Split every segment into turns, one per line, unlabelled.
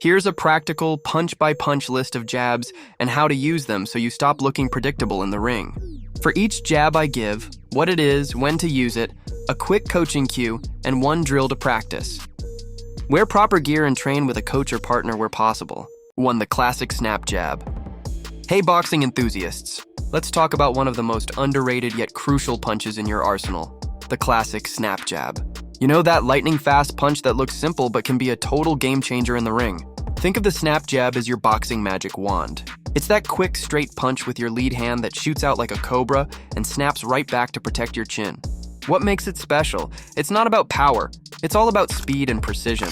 Here's a practical punch-by-punch list of jabs and how to use them so you stop looking predictable in the ring. For each jab I give, what it is, when to use it, a quick coaching cue, and one drill to practice. Wear proper gear and train with a coach or partner where possible. 1. The classic snap jab. Hey boxing enthusiasts, let's talk about one of the most underrated yet crucial punches in your arsenal, the classic snap jab. You know that lightning-fast punch that looks simple but can be a total game-changer in the ring? Think of the snap jab as your boxing magic wand. It's that quick, straight punch with your lead hand that shoots out like a cobra and snaps right back to protect your chin. What makes it special? It's not about power. It's all about speed and precision.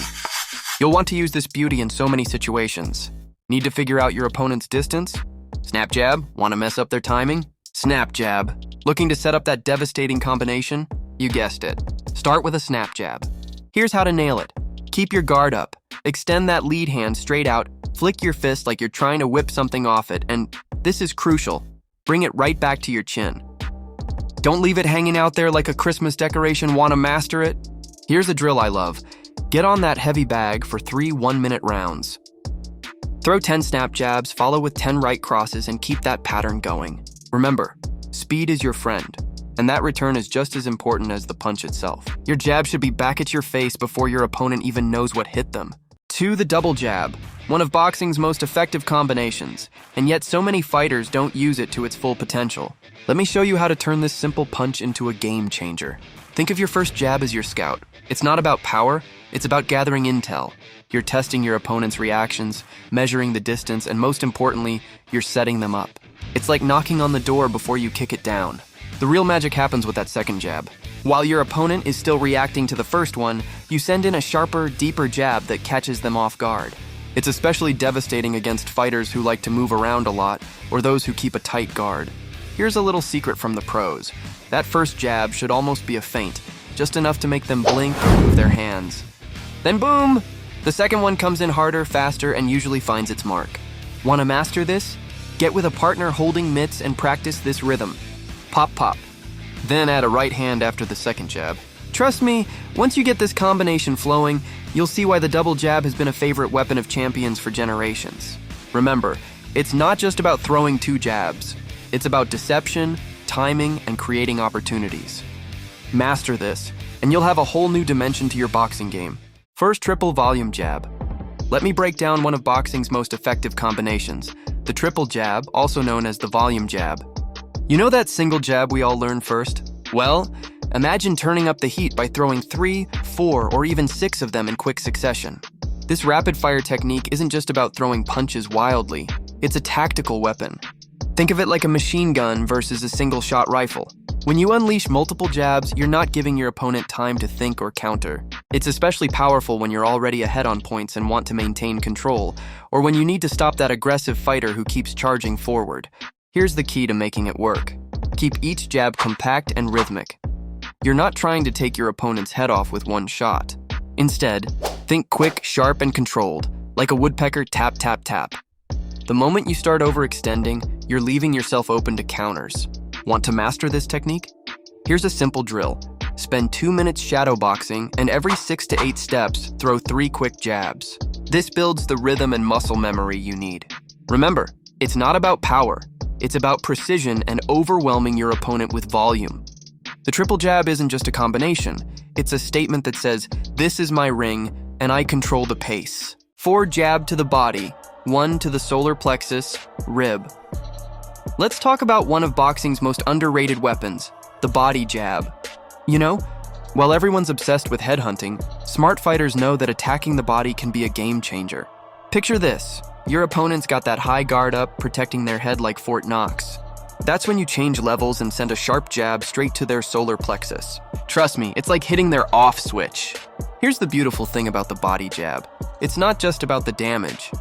You'll want to use this beauty in so many situations. Need to figure out your opponent's distance? Snap jab. Want to mess up their timing? Snap jab. Looking to set up that devastating combination? You guessed it. Start with a snap jab. Here's how to nail it. Keep your guard up. Extend that lead hand straight out. Flick your fist like you're trying to whip something off it, and this is crucial. Bring it right back to your chin. Don't leave it hanging out there like a Christmas decoration. Want to master it? Here's a drill I love. Get on that heavy bag for 3 one-minute rounds. Throw 10 snap jabs, follow with 10 right crosses, and keep that pattern going. Remember, speed is your friend, and that return is just as important as the punch itself. Your jab should be back at your face before your opponent even knows what hit them. 2. The double jab, one of boxing's most effective combinations, and yet so many fighters don't use it to its full potential. Let me show you how to turn this simple punch into a game changer. Think of your first jab as your scout. It's not about power, it's about gathering intel. You're testing your opponent's reactions, measuring the distance, and most importantly, you're setting them up. It's like knocking on the door before you kick it down. The real magic happens with that second jab. While your opponent is still reacting to the first one, you send in a sharper, deeper jab that catches them off guard. It's especially devastating against fighters who like to move around a lot or those who keep a tight guard. Here's a little secret from the pros. That first jab should almost be a feint, just enough to make them blink or move their hands. Then boom! The second one comes in harder, faster, and usually finds its mark. Want to master this? Get with a partner holding mitts and practice this rhythm. Pop, pop. Then add a right hand after the second jab. Trust me, once you get this combination flowing, you'll see why the double jab has been a favorite weapon of champions for generations. Remember, it's not just about throwing 2 jabs. It's about deception, timing, and creating opportunities. Master this, and you'll have a whole new dimension to your boxing game. First, triple volume jab. Let me break down one of boxing's most effective combinations, the triple jab, also known as the volume jab. You know that single jab we all learned first? Well, imagine turning up the heat by throwing 3, 4, or even 6 of them in quick succession. This rapid-fire technique isn't just about throwing punches wildly. It's a tactical weapon. Think of it like a machine gun versus a single-shot rifle. When you unleash multiple jabs, you're not giving your opponent time to think or counter. It's especially powerful when you're already ahead on points and want to maintain control, or when you need to stop that aggressive fighter who keeps charging forward. Here's the key to making it work. Keep each jab compact and rhythmic. You're not trying to take your opponent's head off with one shot. Instead, think quick, sharp, and controlled, like a woodpecker tap, tap, tap. The moment you start overextending, you're leaving yourself open to counters. Want to master this technique? Here's a simple drill. Spend 2 minutes shadowboxing, and every 6 to 8 steps, throw 3 quick jabs. This builds the rhythm and muscle memory you need. Remember, it's not about power. It's about precision and overwhelming your opponent with volume. The triple jab isn't just a combination. It's a statement that says, this is my ring, and I control the pace. 4 jab to the body, 1 to the solar plexus, rib. Let's talk about one of boxing's most underrated weapons, the body jab. You know, while everyone's obsessed with headhunting, smart fighters know that attacking the body can be a game changer. Picture this. Your opponent's got that high guard up, protecting their head like Fort Knox. That's when you change levels and send a sharp jab straight to their solar plexus. Trust me, it's like hitting their off switch. Here's the beautiful thing about the body jab. It's not just about the damage.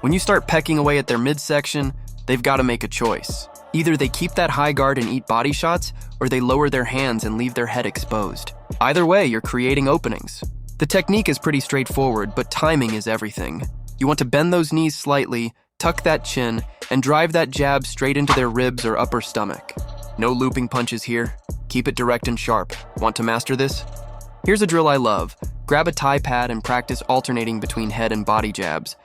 When you start pecking away at their midsection, they've got to make a choice. Either they keep that high guard and eat body shots, or they lower their hands and leave their head exposed. Either way, you're creating openings. The technique is pretty straightforward, but timing is everything. You want to bend those knees slightly, tuck that chin, and drive that jab straight into their ribs or upper stomach. No looping punches here. Keep it direct and sharp. Want to master this? Here's a drill I love. Grab a Thai pad and practice alternating between head and body jabs.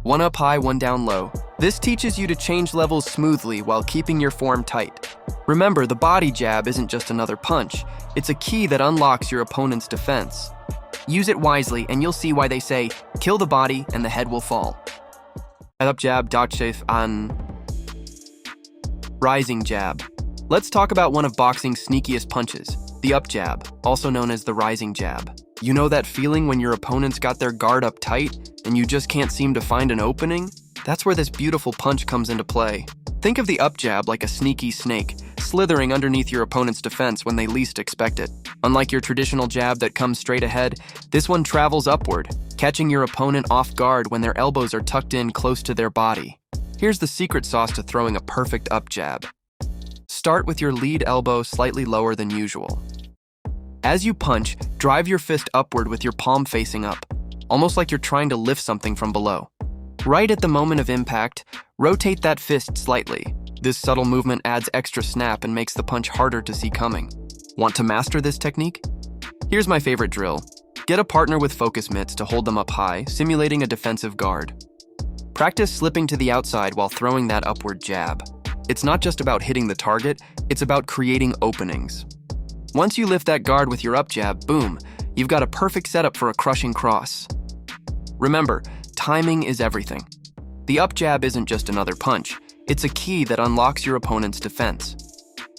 One up high, one down low. This teaches you to change levels smoothly while keeping your form tight. Remember, the body jab isn't just another punch. It's a key that unlocks your opponent's defense. Use it wisely and you'll see why they say, kill the body and the head will fall. Up jab, dodge an rising jab. Let's talk about one of boxing's sneakiest punches, the up jab, also known as the rising jab. You know that feeling when your opponent's got their guard up tight and you just can't seem to find an opening? That's where this beautiful punch comes into play. Think of the up jab like a sneaky snake, slithering underneath your opponent's defense when they least expect it. Unlike your traditional jab that comes straight ahead, this one travels upward, catching your opponent off guard when their elbows are tucked in close to their body. Here's the secret sauce to throwing a perfect up jab. Start with your lead elbow slightly lower than usual. As you punch, drive your fist upward with your palm facing up, almost like you're trying to lift something from below. Right at the moment of impact, rotate that fist slightly. This subtle movement adds extra snap and makes the punch harder to see coming. Want to master this technique? Here's my favorite drill. Get a partner with focus mitts to hold them up high, simulating a defensive guard. Practice slipping to the outside while throwing that upward jab. It's not just about hitting the target, it's about creating openings. Once you lift that guard with your up jab, boom, you've got a perfect setup for a crushing cross. Remember, timing is everything. The up jab isn't just another punch, it's a key that unlocks your opponent's defense.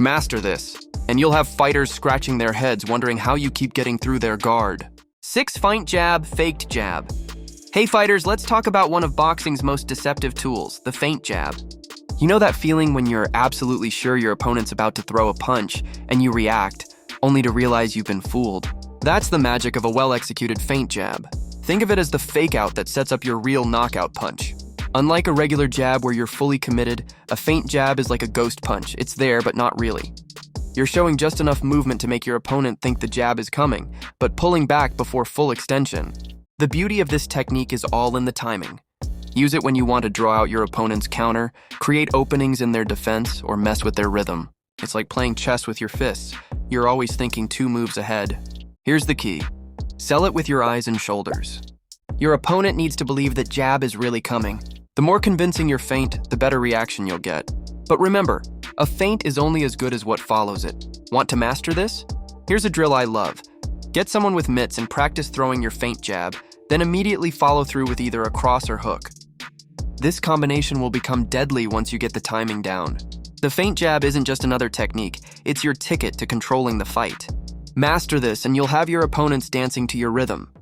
Master this, and you'll have fighters scratching their heads wondering how you keep getting through their guard. 6 feint jab, faked jab. Hey fighters, let's talk about one of boxing's most deceptive tools, the feint jab. You know that feeling when you're absolutely sure your opponent's about to throw a punch and you react, only to realize you've been fooled? That's the magic of a well-executed feint jab. Think of it as the fake out that sets up your real knockout punch. Unlike a regular jab where you're fully committed, a feint jab is like a ghost punch. It's there, but not really. You're showing just enough movement to make your opponent think the jab is coming, but pulling back before full extension. The beauty of this technique is all in the timing. Use it when you want to draw out your opponent's counter, create openings in their defense, or mess with their rhythm. It's like playing chess with your fists. You're always thinking 2 moves ahead. Here's the key. Sell it with your eyes and shoulders. Your opponent needs to believe that jab is really coming. The more convincing your feint, the better reaction you'll get. But remember, a feint is only as good as what follows it. Want to master this? Here's a drill I love. Get someone with mitts and practice throwing your feint jab, then immediately follow through with either a cross or hook. This combination will become deadly once you get the timing down. The feint jab isn't just another technique, it's your ticket to controlling the fight. Master this and you'll have your opponents dancing to your rhythm.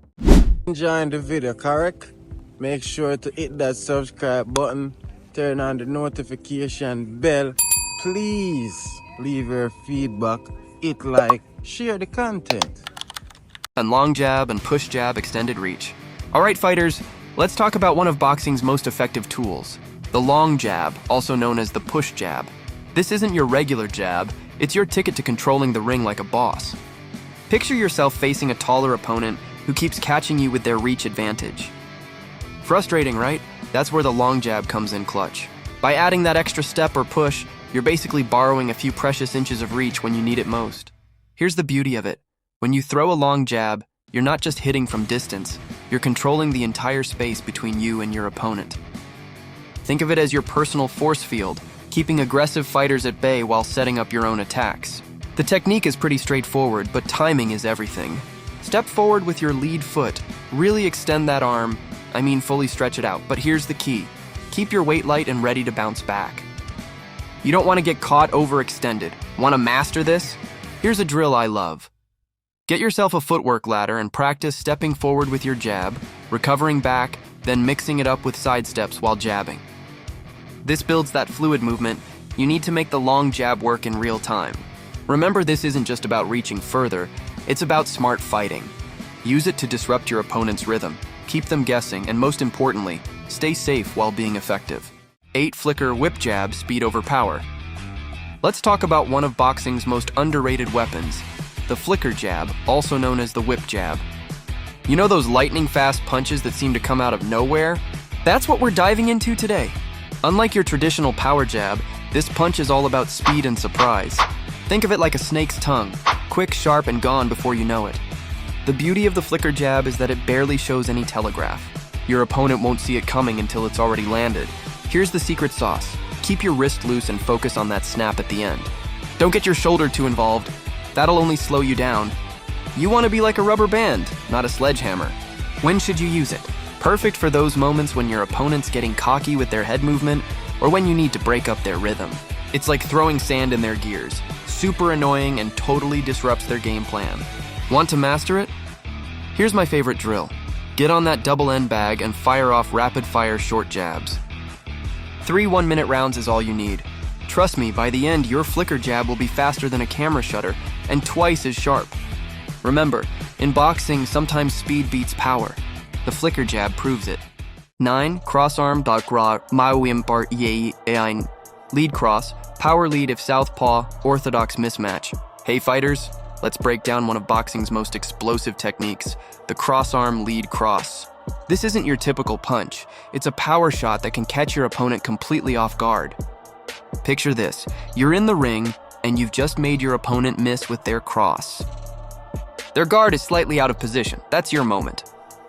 Enjoying the video, correct? Make sure to hit that subscribe button, turn on the notification bell. Please leave your feedback, hit like, share the content.
And long jab and push jab, extended reach. Alright fighters, let's talk about one of boxing's most effective tools, the long jab, also known as the push jab. This isn't your regular jab, it's your ticket to controlling the ring like a boss. Picture yourself facing a taller opponent who keeps catching you with their reach advantage. Frustrating, right? That's where the long jab comes in clutch. By adding that extra step or push, you're basically borrowing a few precious inches of reach when you need it most. Here's the beauty of it. When you throw a long jab, you're not just hitting from distance, you're controlling the entire space between you and your opponent. Think of it as your personal force field, keeping aggressive fighters at bay while setting up your own attacks. The technique is pretty straightforward, but timing is everything. Step forward with your lead foot, really extend that arm, fully stretch it out, but here's the key. Keep your weight light and ready to bounce back. You don't want to get caught overextended. Want to master this? Here's a drill I love. Get yourself a footwork ladder and practice stepping forward with your jab, recovering back, then mixing it up with side steps while jabbing. This builds that fluid movement. You need to make the long jab work in real time. Remember, this isn't just about reaching further, it's about smart fighting. Use it to disrupt your opponent's rhythm, keep them guessing, and most importantly, stay safe while being effective. 8 flicker whip jab, speed over power. Let's talk about one of boxing's most underrated weapons, the flicker jab, also known as the whip jab. You know those lightning fast punches that seem to come out of nowhere? That's what we're diving into today. Unlike your traditional power jab, this punch is all about speed and surprise. Think of it like a snake's tongue, quick, sharp, and gone before you know it. The beauty of the flicker jab is that it barely shows any telegraph. Your opponent won't see it coming until it's already landed. Here's the secret sauce. Keep your wrist loose and focus on that snap at the end. Don't get your shoulder too involved. That'll only slow you down. You want to be like a rubber band, not a sledgehammer. When should you use it? Perfect for those moments when your opponent's getting cocky with their head movement or when you need to break up their rhythm. It's like throwing sand in their gears. Super annoying and totally disrupts their game plan. Want to master it? Here's my favorite drill. Get on that double end bag and fire off rapid-fire short jabs. 3 one-minute rounds is all you need. Trust me, by the end, your flicker jab will be faster than a camera shutter and twice as sharp. Remember, in boxing, sometimes speed beats power. The flicker jab proves it. 9. Crossarm lead cross, power lead if southpaw, orthodox mismatch. Hey fighters, let's break down one of boxing's most explosive techniques, the crossarm lead cross. This isn't your typical punch. It's a power shot that can catch your opponent completely off guard. Picture this. You're in the ring, and you've just made your opponent miss with their cross. Their guard is slightly out of position. That's your moment.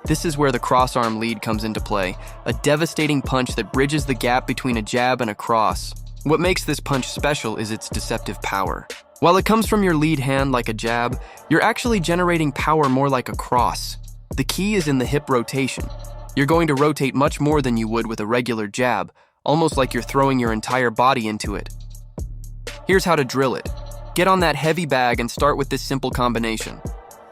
This is where the crossarm lead comes into play, a devastating punch that bridges the gap between a jab and a cross. What makes this punch special is its deceptive power. While it comes from your lead hand like a jab, you're actually generating power more like a cross. The key is in the hip rotation. You're going to rotate much more than you would with a regular jab, almost like you're throwing your entire body into it. Here's how to drill it. Get on that heavy bag and start with this simple combination.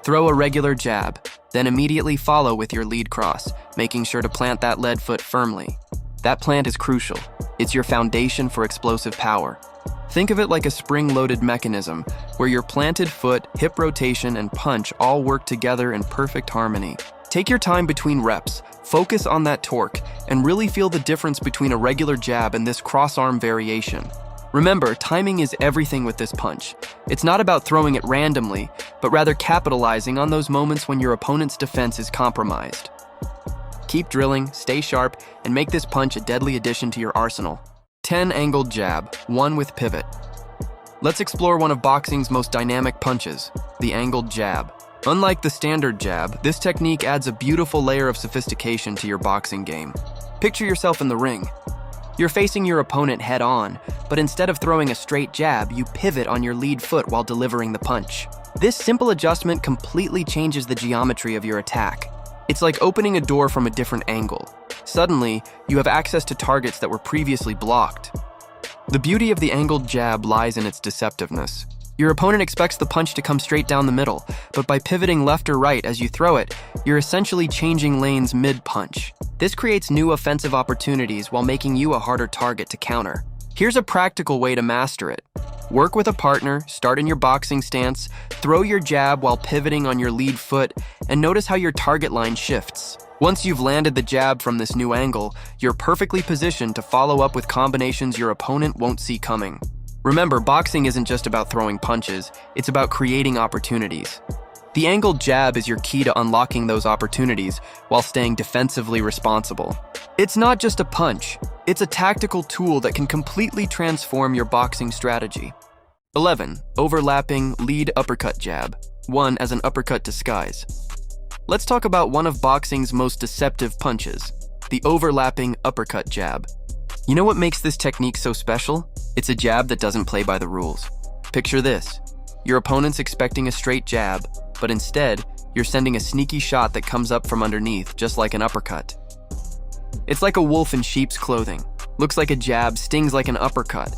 Throw a regular jab, then immediately follow with your lead cross, making sure to plant that lead foot firmly. That plant is crucial. It's your foundation for explosive power. Think of it like a spring-loaded mechanism, where your planted foot, hip rotation, and punch all work together in perfect harmony. Take your time between reps, focus on that torque, and really feel the difference between a regular jab and this cross-arm variation. Remember, timing is everything with this punch. It's not about throwing it randomly, but rather capitalizing on those moments when your opponent's defense is compromised. Keep drilling, stay sharp, and make this punch a deadly addition to your arsenal. 10 angled jab, 1 with pivot. Let's explore one of boxing's most dynamic punches, the angled jab. Unlike the standard jab, this technique adds a beautiful layer of sophistication to your boxing game. Picture yourself in the ring. You're facing your opponent head on, but instead of throwing a straight jab, you pivot on your lead foot while delivering the punch. This simple adjustment completely changes the geometry of your attack. It's like opening a door from a different angle. Suddenly, you have access to targets that were previously blocked. The beauty of the angled jab lies in its deceptiveness. Your opponent expects the punch to come straight down the middle, but by pivoting left or right as you throw it, you're essentially changing lanes mid-punch. This creates new offensive opportunities while making you a harder target to counter. Here's a practical way to master it. Work with a partner, start in your boxing stance, throw your jab while pivoting on your lead foot, and notice how your target line shifts. Once you've landed the jab from this new angle, you're perfectly positioned to follow up with combinations your opponent won't see coming. Remember, boxing isn't just about throwing punches, it's about creating opportunities. The angled jab is your key to unlocking those opportunities while staying defensively responsible. It's not just a punch, it's a tactical tool that can completely transform your boxing strategy. 11. Overlapping lead uppercut jab, 1 as an uppercut disguise. Let's talk about one of boxing's most deceptive punches, the overlapping uppercut jab. You know what makes this technique so special? It's a jab that doesn't play by the rules. Picture this. Your opponent's expecting a straight jab, but instead, you're sending a sneaky shot that comes up from underneath, just like an uppercut. It's like a wolf in sheep's clothing. Looks like a jab, stings like an uppercut.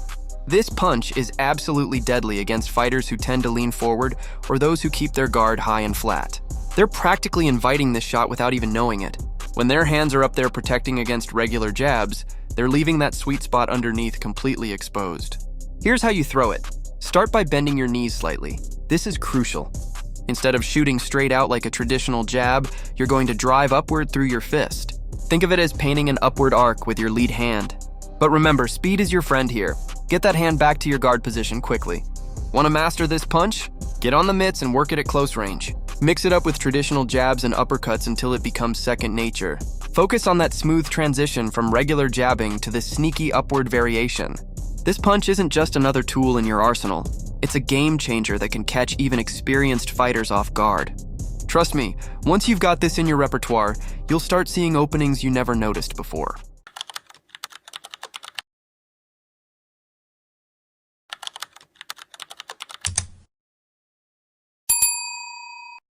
This punch is absolutely deadly against fighters who tend to lean forward or those who keep their guard high and flat. They're practically inviting this shot without even knowing it. When their hands are up there protecting against regular jabs, they're leaving that sweet spot underneath completely exposed. Here's how you throw it. Start by bending your knees slightly. This is crucial. Instead of shooting straight out like a traditional jab, you're going to drive upward through your fist. Think of it as painting an upward arc with your lead hand. But remember, speed is your friend here. Get that hand back to your guard position quickly. Want to master this punch? Get on the mitts and work it at close range. Mix it up with traditional jabs and uppercuts until it becomes second nature. Focus on that smooth transition from regular jabbing to this sneaky upward variation. This punch isn't just another tool in your arsenal. It's a game changer that can catch even experienced fighters off guard. Trust me, once you've got this in your repertoire, you'll start seeing openings you never noticed before.